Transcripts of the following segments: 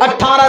18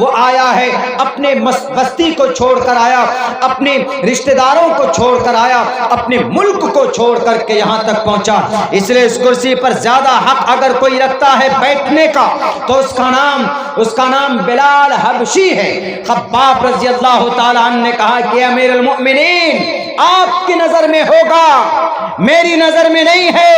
وہ آیا ہے، اپنے بستی کو چھوڑ کر آیا، اپنے رشتہ داروں کو چھوڑ کر آیا، اپنے ملک کو چھوڑ کر کے یہاں تک پہنچا۔ اس لیے اس کرسی پر زیادہ حق اگر کوئی رکھتا ہے بیٹھنے کا تو اس کا نام بلال حبشی ہے۔ خباب رضی اللہ تعالی عنہ نے کہا کہ امیر المؤمنین آپ کی نظر میں ہوگا، میری نظر میں نہیں ہے۔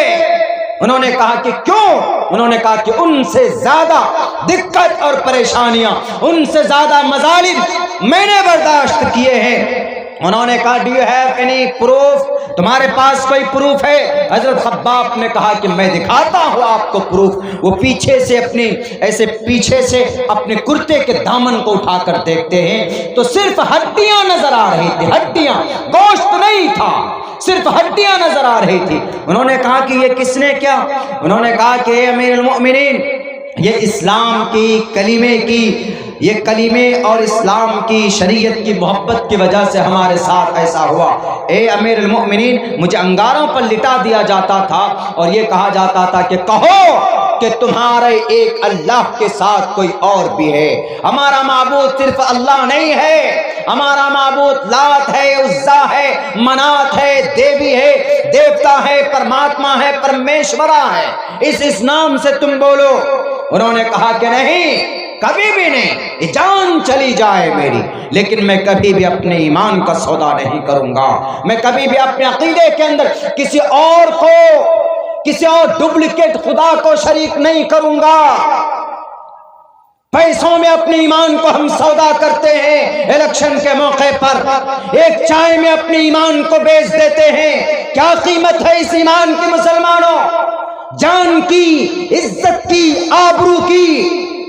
انہوں نے کہا کہ کیوں؟ انہوں نے کہا کہ ان سے زیادہ دقت اور پریشانیاں، ان سے زیادہ مظالم میں نے برداشت کیے ہیں۔ انہوں نے کہا do you have any proof? تمہارے پاس کوئی پروف ہے؟ حضرت خباب نے کہا کہ میں دکھاتا ہوں آپ کو پروف۔ وہ پیچھے سے اپنے کرتے کے دامن کو اٹھا کر دیکھتے ہیں تو صرف ہڈیاں نظر آ رہی تھی، ہڈیاں، گوشت نہیں تھا، صرف ہڈیاں نظر آ رہی تھی۔ انہوں نے کہا کہ یہ کس نے کیا؟ انہوں نے کہا کہ اے امیر المؤمنین، یہ اسلام کی کلمے اور اسلام کی شریعت کی محبت کی وجہ سے ہمارے ساتھ ایسا ہوا۔ اے امیر المؤمنین، مجھے انگاروں پر لٹا دیا جاتا تھا اور یہ کہا جاتا تھا کہ کہو کہ تمہارے ایک اللہ کے ساتھ کوئی اور بھی ہے۔ ہمارا معبود صرف اللہ نہیں ہے، ہمارا معبود لات ہے، عزا ہے، منات ہے، دیوی ہے، دیوتا ہے، پرماتما ہے، پرمیشورا ہے، اس نام سے تم بولو۔ انہوں نے کہا کہ نہیں، کبھی بھی نہیں، جان چلی جائے میری، لیکن میں کبھی بھی اپنے ایمان کا سودا نہیں کروں گا، میں کبھی بھی اپنے عقیدے کے اندر کسی اور ڈپلیکیٹ خدا کو شریک نہیں کروں گا۔ پیسوں میں اپنے ایمان کو ہم سودا کرتے ہیں، الیکشن کے موقع پر ایک چائے میں اپنے ایمان کو بیچ دیتے ہیں۔ کیا قیمت ہے اس ایمان کی مسلمانوں؟ جان کی، عزت کی، آبرو کی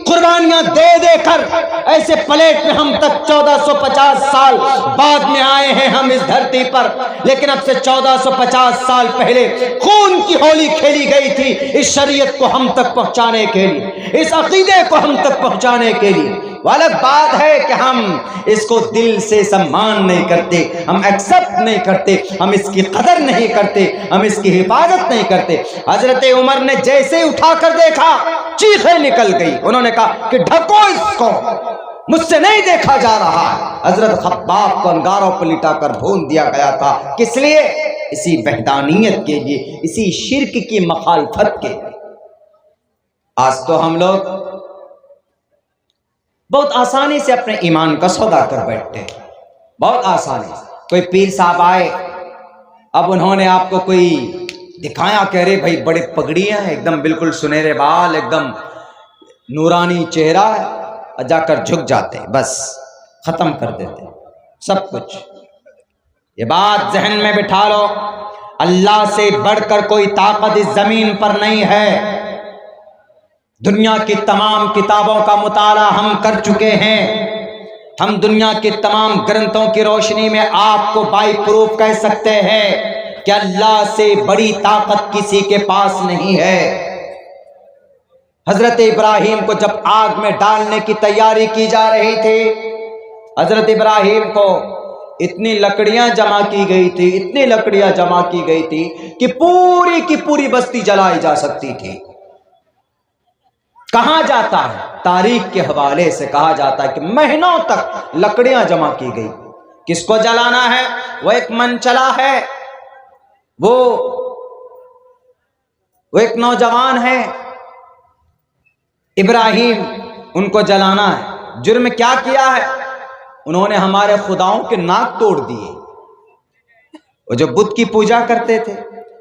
قربانیاں دے دے کر ایسے پلیٹ میں ہم تک 1450 سال بعد میں آئے ہیں ہم اس دھرتی پر، لیکن اب سے 1450 سال پہلے خون کی ہولی کھیلی گئی تھی اس شریعت کو ہم تک پہنچانے کے لیے، اس عقیدے کو ہم تک پہنچانے کے لیے۔ الگ بات ہے کہ ہم اس کو دل سے سمان نہیں کرتے، ہم ایکسپٹ نہیں کرتے، ہم اس کی قدر نہیں کرتے، ہم اس کی حفاظت نہیں کرتے۔ حضرت عمر نے جیسے اٹھا کر دیکھا چیخیں نکل گئی، انہوں نے کہا کہ ڈھکو اس کو، مجھ سے نہیں دیکھا جا رہا ہے۔ حضرت خباب کو انگاروں پر لٹا کر بھون دیا گیا تھا، کس لیے؟ اسی وحدانیت کے لیے، اسی شرک کی مخالفت کے لیے۔ آج تو ہم لوگ بہت آسانی سے اپنے ایمان کا سودا کر بیٹھتے ہیں، بہت آسانی سے۔ کوئی پیر صاحب آئے، اب انہوں نے آپ کو کوئی دکھایا کہ ارے بھائی بڑے پگڑیاں ہیں، ایک دم بالکل سنہرے بال، ایک دم نورانی چہرہ ہے، اور جا کر جھک جاتے ہیں، بس ختم کر دیتے ہیں سب کچھ۔ یہ بات ذہن میں بٹھا لو، اللہ سے بڑھ کر کوئی طاقت اس زمین پر نہیں ہے۔ دنیا کی تمام کتابوں کا مطالعہ ہم کر چکے ہیں، ہم دنیا کے تمام گرنتھوں کی روشنی میں آپ کو بائی پروف کہہ سکتے ہیں کہ اللہ سے بڑی طاقت کسی کے پاس نہیں ہے۔ حضرت ابراہیم کو جب آگ میں ڈالنے کی تیاری کی جا رہی تھی، حضرت ابراہیم کو اتنی لکڑیاں جمع کی گئی تھی، اتنی لکڑیاں جمع کی گئی تھی کہ پوری کی پوری بستی جلائی جا سکتی تھی۔ کہا جاتا ہے، تاریخ کے حوالے سے کہا جاتا ہے کہ مہینوں تک لکڑیاں جمع کی گئی۔ کس کو جلانا ہے؟ وہ ایک منچلا ہے، وہ ایک نوجوان ہے، ابراہیم، ان کو جلانا ہے۔ جرم کیا کیا ہے؟ انہوں نے ہمارے خداؤں کے ناک توڑ دیے، وہ جو بت کی پوجا کرتے تھے۔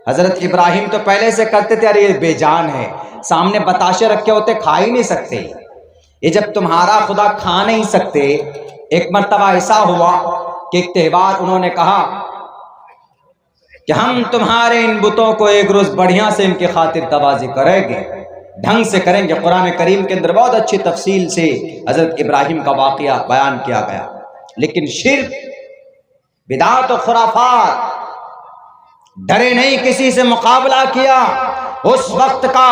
حضرت ابراہیم تو پہلے سے کرتے تھے، ارے یہ بے جان ہے، سامنے بتاشے رکھے ہوتے، کھا ہی نہیں سکتے، یہ جب تمہارا خدا کھا نہیں سکتے۔ ایک مرتبہ ایسا ہوا کہ ایک تہوار انہوں نے کہا کہ ہم تمہارے ان بتوں کو ایک روز بڑھیا سے ان کی خاطر توازی کریں گے، ڈھنگ سے کریں گے۔ قرآن کریم کے اندر بہت اچھی تفصیل سے حضرت ابراہیم کا واقعہ بیان کیا گیا، لیکن شرک، بدعت و خرافات، ڈرے نہیں کسی سے مقابلہ کیا۔ اس وقت کا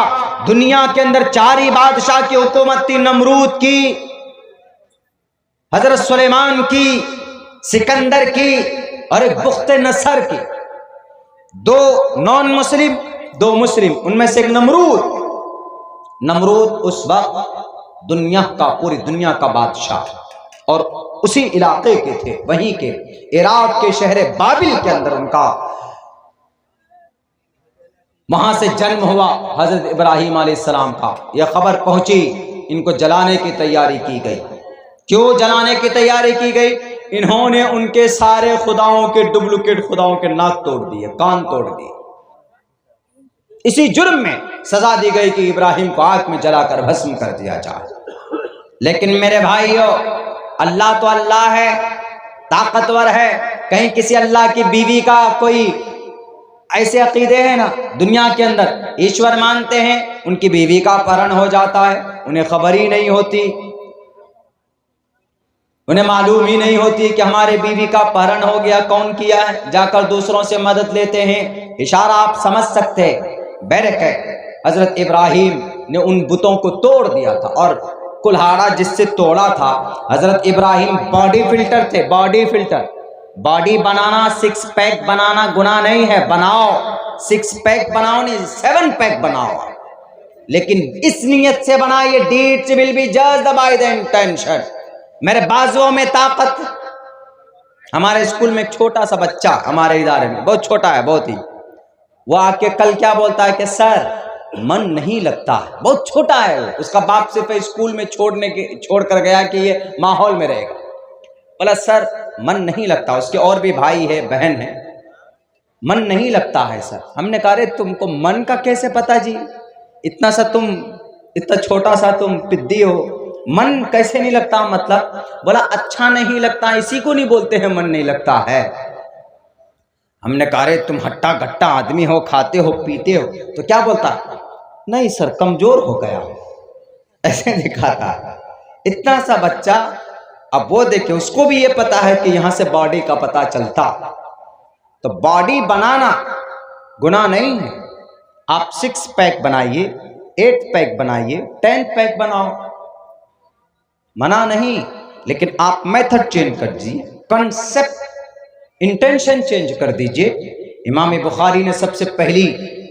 دنیا کے اندر 4 ہی بادشاہ کی حکومت تھی، نمرود کی، حضرت سلیمان کی، سکندر کی، اور ایک بخت نصر کی۔ 2 نان مسلم، 2 مسلم، ان میں سے ایک نمرود اس وقت دنیا کا، پوری دنیا کا بادشاہ، اور اسی علاقے کے تھے، وہیں کے عراق کے شہر بابل کے اندر ان کا وہاں سے جنم ہوا حضرت ابراہیم علیہ السلام کا۔ یہ خبر پہنچی، ان کو جلانے کی تیاری کی گئی۔ کیوں جلانے کی تیاری کی گئی؟ انہوں نے ان کے سارے خداؤں کے ڈپلیکیٹ خداؤں کے ناک توڑ دیے، کان توڑ دیے۔ اسی جرم میں سزا دی گئی کہ ابراہیم کو آگ میں جلا کر بھسم کر دیا جائے۔ لیکن میرے بھائیو، اللہ تو اللہ ہے، طاقتور ہے۔ کہیں کسی اللہ کی بیوی کا کوئی ایسے عقیدے ہیں نا دنیا کے اندر، ایشور مانتے ہیں، ان کی بیوی کا اپہرن ہو جاتا ہے، انہیں خبر ہی نہیں ہوتی، انہیں معلوم ہی نہیں ہوتی کہ ہمارے بیوی کا اپہرن ہو گیا، کون کیا ہے، جا کر دوسروں سے مدد لیتے ہیں۔ اشارہ آپ سمجھ سکتے۔ بیرکہ حضرت ابراہیم نے ان بتوں کو توڑ دیا تھا، اور کلہاڑا جس سے توڑا تھا حضرت ابراہیم باڈی فلٹر تھے، باڈی فلٹر۔ باڈی بنانا، سکس پیک بنانا گناہ نہیں ہے، بناؤ، سکس پیک بناؤ نہیں، 7 پیک بناؤ، لیکن اس نیت سے بنائیے deeds will be judged by the intention۔ میرے بازوؤں میں طاقت۔ ہمارے اسکول میں ایک چھوٹا سا بچہ ہمارے ادارے میں، بہت چھوٹا ہے، بہت ہی، وہ آ کے کل کیا بولتا ہے کہ سر من نہیں لگتا، بہت چھوٹا ہے وہ، اس کا باپ صرف اسکول میں چھوڑ کر گیا کہ یہ ماحول میں رہے گا۔ بولا سر من نہیں لگتا، اس کے اور بھی بھائی ہے، بہن ہے، من نہیں لگتا ہے سر۔ ہم نے کہا رے تم کو من کا کیسے پتا جی، اتنا چھوٹا سا تم پدی ہو، من کیسے نہیں لگتا مطلب؟ بولا اچھا نہیں لگتا، اسی کو نہیں بولتے ہیں من نہیں لگتا ہے۔ ہم نے کہا رے تم ہٹا گٹا آدمی ہو، کھاتے ہو پیتے ہو، تو کیا بولتا؟ نہیں سر کمزور ہو گیا، ایسے دکھاتا۔ اتنا سا بچہ، اب وہ دیکھیں اس کو بھی یہ پتا ہے کہ یہاں سے باڈی کا پتا چلتا، تو باڈی بنانا گناہ نہیں ہے۔ آپ 6 پیک بنائیے، 8 پیک بنائیے، 10 پیک بناؤ، منع نہیں، لیکن آپ میتھڈ چینج کر دیجیے، کنسپٹ، انٹینشن چینج کر دیجئے۔ امام بخاری نے سب سے پہلی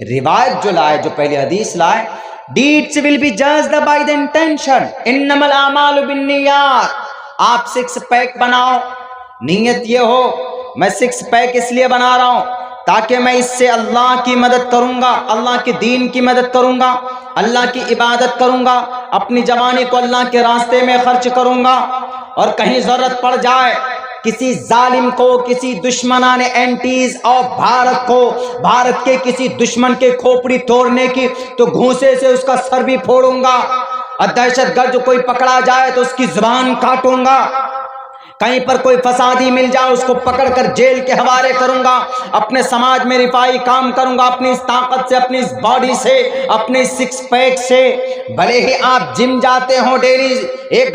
روایت جو لائے، جو پہلی حدیث لائے، deeds will be judged by the intention، انما الاعمال بالنیات۔ آپ 6 پیک بناؤ، نیت یہ ہو میں 6 پیک اس لیے بنا رہا ہوں تاکہ میں اس سے اللہ کی مدد کروں گا، اللہ کے دین کی مدد کروں گا، اللہ کی عبادت کروں گا، اپنی جوانی کو اللہ کے راستے میں خرچ کروں گا، اور کہیں ضرورت پڑ جائے کسی ظالم کو، کسی دشمنان اینٹیز اور بھارت کے کسی دشمن کے کھوپڑی توڑنے کی، تو گھونسے سے اس کا سر بھی پھوڑوں گا، اور دہشت گرد جو کوئی پکڑا جائے تو اس کی زبان کاٹوں گا، کہیں پر کوئی فسادی مل جائے اس کو پکڑ کر جیل کے حوالے کروں گا، اپنے سماج میں رفائی کام کروں گا، اپنی اس طاقت سے، اپنی اس باڈی سے، اپنے 6 پیک سے۔ بھلے ہی آپ جم جاتے ہوں ڈیلی، ایک